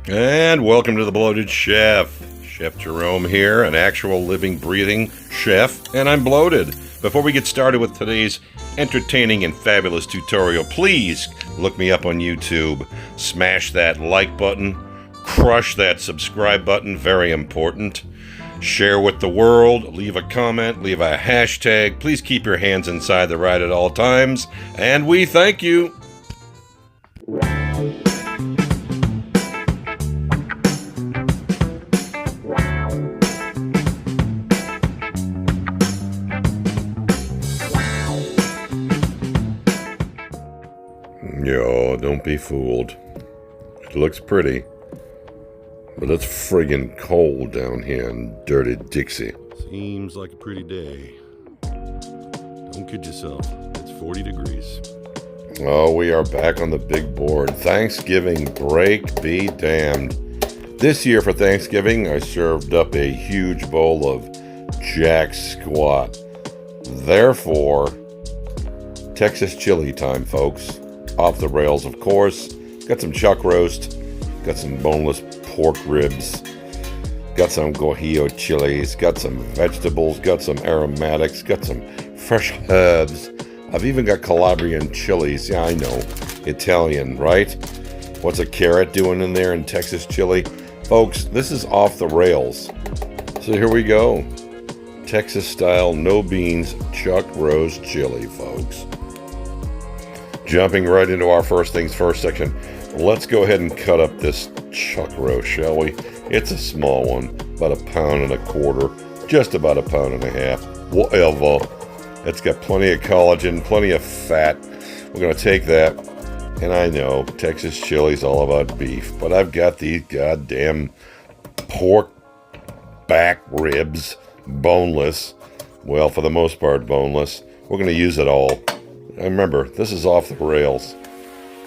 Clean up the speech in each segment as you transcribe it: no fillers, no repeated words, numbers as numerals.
And welcome to the Bloated Chef. Chef Jerome here, an actual living, breathing chef, and I'm bloated. Before we get started with today's entertaining and fabulous tutorial, please look me up on YouTube. Smash that like button. Crush that subscribe button, very important. Share with the world. Leave a comment. Leave a hashtag. Please keep your hands inside the ride at all times. And we thank you. Yo, don't be fooled. It looks pretty, but it's friggin' cold down here in dirty Dixie. Seems like a pretty day. Don't kid yourself. It's 40 degrees. Oh, we are back on the big board. Thanksgiving break be damned. This year for Thanksgiving, I served up a huge bowl of jack squat. Therefore, Texas chili time, folks. Off the rails, of course. Got some chuck roast. Got some boneless pork ribs. Got some guajillo chilies. Got some vegetables. Got some aromatics. Got some fresh herbs. I've even got Calabrian chilies. Yeah, I know. Italian, right? What's a carrot doing in there in Texas chili? Folks, this is off the rails. So here we go. Texas style, no beans, chuck roast chili, folks. Jumping right into our first things first section, let's go ahead and cut up this chuck roast, shall we? It's a small one, about 1.25 pounds, just about 1.5 pounds, whatever. It's got plenty of collagen, plenty of fat. We're going to take that, and I know Texas chili's all about beef, but I've got these goddamn pork back ribs, boneless. Well, for the most part, boneless. We're going to use it all. And remember, this is off the rails.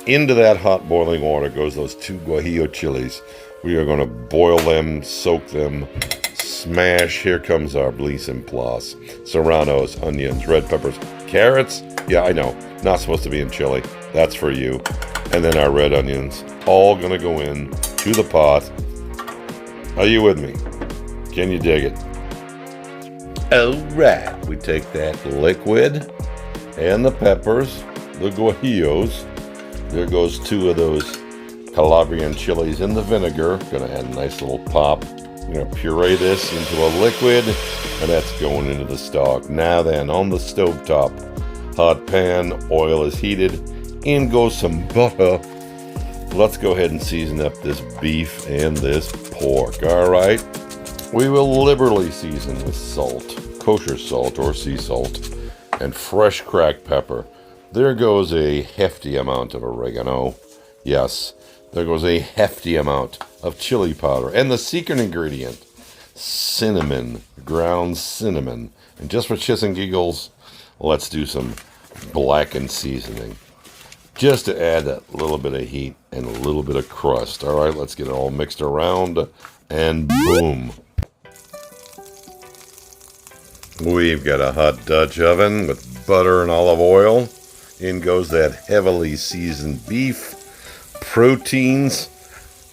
Into that hot boiling water goes those 2 guajillo chilies. We are going to boil them, soak them, smash. Here comes our blis en place. Serranos, onions, red peppers, carrots. Yeah, I know, not supposed to be in chili. That's for you. And then our red onions. All going to go in to the pot. Are you with me? Can you dig it? All right. We take that liquid and the peppers, the guajillos. There goes 2 of those Calabrian chilies in the vinegar. Gonna add a nice little pop. I'm gonna puree this into a liquid, and that's going into the stock. Now then, on the stovetop, hot pan, oil is heated, in goes some butter. Let's go ahead and season up this beef and this pork, all right? We will liberally season with salt, kosher salt or sea salt, and fresh cracked pepper. There goes a hefty amount of oregano. Yes, there goes a hefty amount of chili powder. And the secret ingredient, cinnamon, ground cinnamon. And just for shits and giggles, let's do some blackened seasoning. Just to add that little bit of heat and a little bit of crust. All right, let's get it all mixed around, and boom. We've got a hot Dutch oven with butter and olive oil. In goes that heavily seasoned beef. Proteins.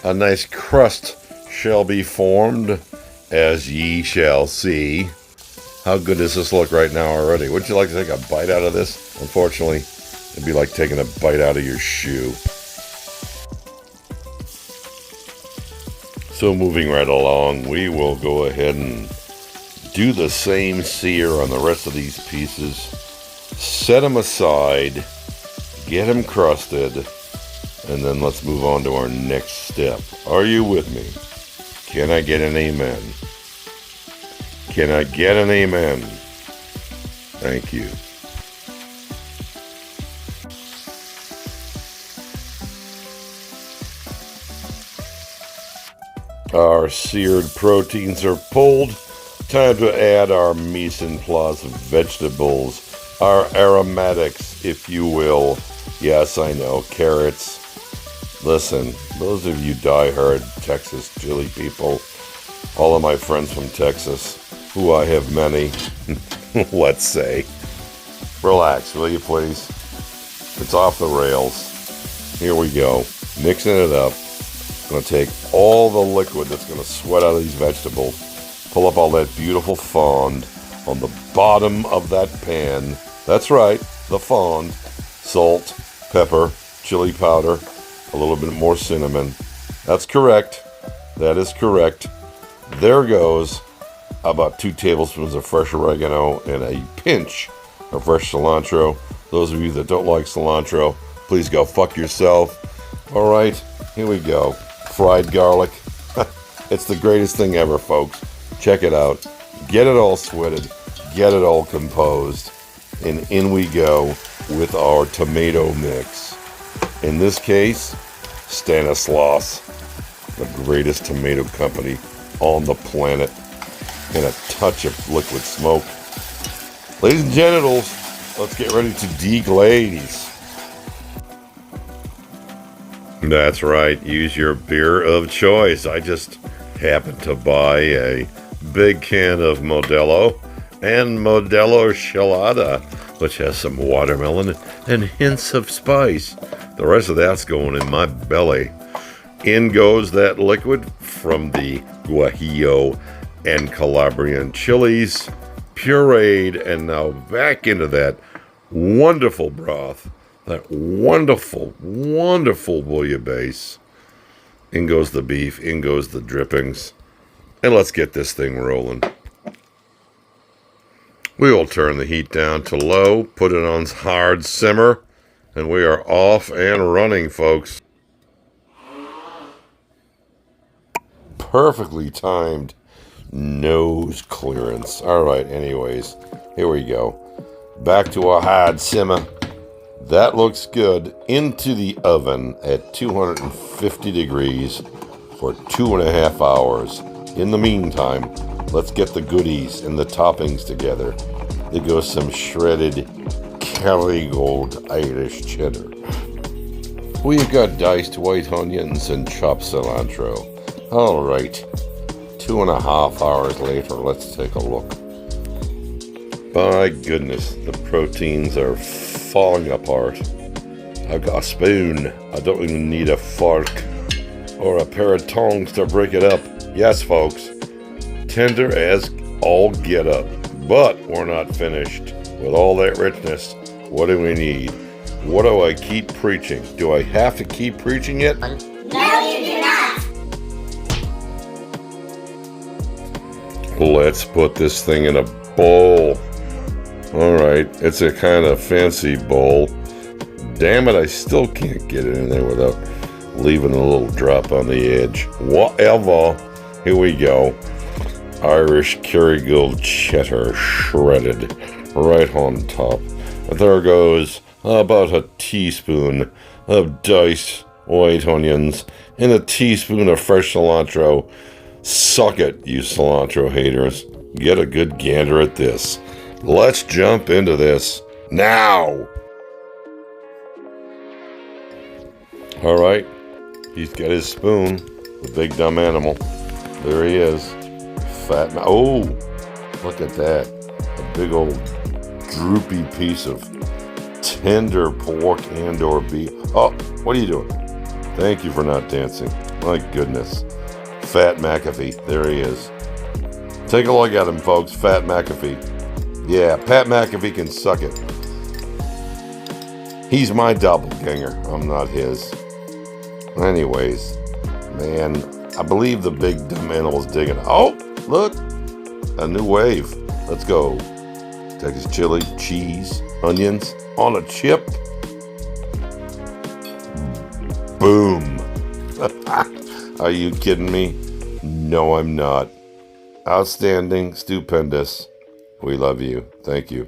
A nice crust shall be formed, as ye shall see. How good does this look right now already? Would you like to take a bite out of this? Unfortunately, it'd be like taking a bite out of your shoe. So moving right along, we will go ahead and do the same sear on the rest of these pieces. Set them aside, get them crusted, and then let's move on to our next step. Are you with me? Can I get an amen? Can I get an amen? Thank you. Our seared proteins are pulled. Time to add our mise en place vegetables, our aromatics, if you will. Yes, I know, carrots. Listen, those of you die-hard Texas chili people, all of my friends from Texas, who I have many, let's say, relax, will you please? It's off the rails. Here we go. Mixing it up. Gonna take all the liquid that's gonna sweat out of these vegetables, pull up all that beautiful fond on the bottom of that pan. That's right, the fond. Salt, pepper, chili powder, a little bit more cinnamon. That's correct. That is correct. There goes about 2 tablespoons of fresh oregano and a pinch of fresh cilantro. Those of you that don't like cilantro, please go fuck yourself. All right, here we go. Fried garlic. It's the greatest thing ever, folks. Check it out. Get it all sweated. Get it all composed. And in we go with our tomato mix. In this case, Stanislaus, the greatest tomato company on the planet, and a touch of liquid smoke. Ladies and genitals, let's get ready to deglaze. That's right, use your beer of choice. I just happened to buy a big can of Modelo and Modelo Chelada, which has some watermelon and hints of spice. The rest of that's going in my belly. In goes that liquid from the Guajillo and Calabrian chilies, pureed, and now back into that wonderful broth, that wonderful, wonderful bouillabaisse. In goes the beef, in goes the drippings, and let's get this thing rolling. We will turn the heat down to low, put it on hard simmer, and we are off and running, folks. Perfectly timed nose clearance. All right, anyways, here we go. Back to a hard simmer. That looks good. Into the oven at 250 degrees for 2.5 hours. In the meantime, let's get the goodies and the toppings together. There goes some shredded Kerrygold Irish cheddar. We've got diced white onions and chopped cilantro. All right, 2.5 hours later, let's take a look. My goodness, the proteins are falling apart. I've got a spoon. I don't even need a fork or a pair of tongs to break it up. Yes, folks, tender as all get up. But we're not finished. With all that richness, what do we need? What do I keep preaching? Do I have to keep preaching it? No, you do not. Let's put this thing in a bowl. Alright, it's a kind of fancy bowl. Damn it, I still can't get it in there without leaving a little drop on the edge. Whatever. Here we go. Irish Kerrygold cheddar shredded right on top. There goes about a teaspoon of diced white onions and a teaspoon of fresh cilantro. Suck it, you cilantro haters. Get a good gander at this. Let's jump into this now. All right, he's got his spoon, the big dumb animal. There he is. Fat man. Oh, look at that. A big old droopy piece of tender pork and or beef. Oh, what are you doing? Thank you for not dancing. My goodness. Fat McAfee. There he is. Take a look at him, folks. Fat McAfee. Yeah, Pat McAfee can suck it. He's my doppelganger. I'm not his. Anyways, man, I believe the big dumb animal's digging. Oh, look. A new wave. Let's go. Texas chili, cheese, onions on a chip. Boom. Are you kidding me? No, I'm not. Outstanding, stupendous. We love you. Thank you.